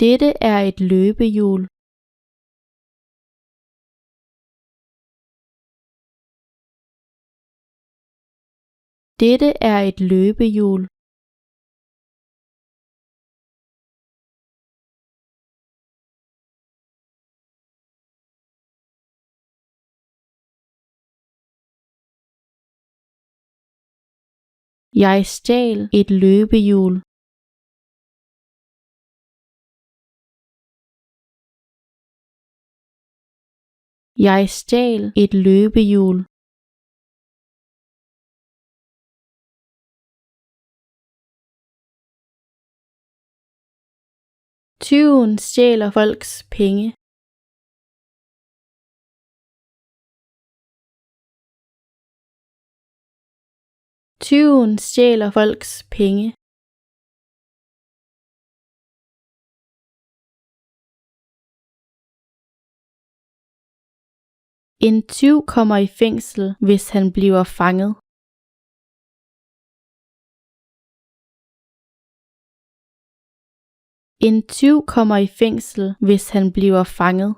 Dette er et løbehjul. Dette er et løbehjul. Jeg stjal et løbehjul. Jeg stjal et løbehjul. Tyven stjæler folks penge. Tyven stjæler folks penge. En tyv kommer i fængsel, hvis han bliver fanget. En tyv kommer i fængsel, hvis han bliver fanget.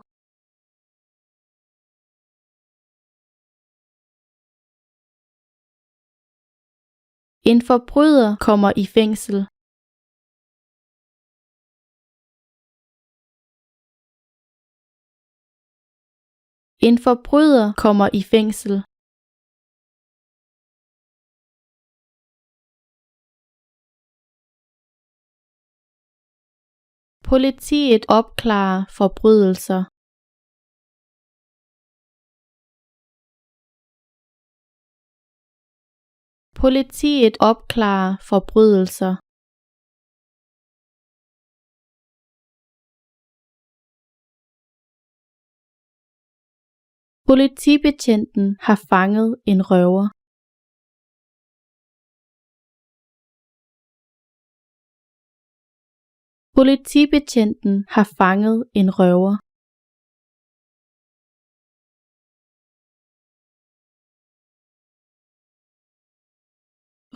En forbryder kommer i fængsel. En forbryder kommer i fængsel. Politiet opklarer forbrydelser. Politiet opklarer forbrydelser. Politibetjenten har fanget en røver. Politibetjenten har fanget en røver.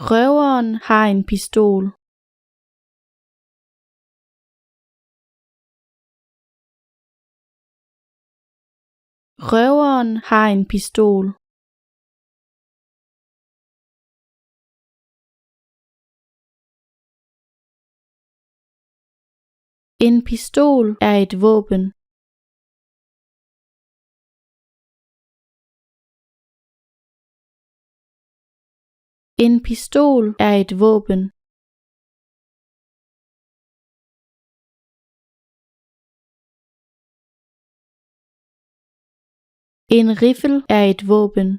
Røveren har en pistol. Røveren har en pistol. En pistol er et våben. En pistol er et våben. En riffel er et våben.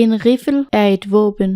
En riffel er et våben.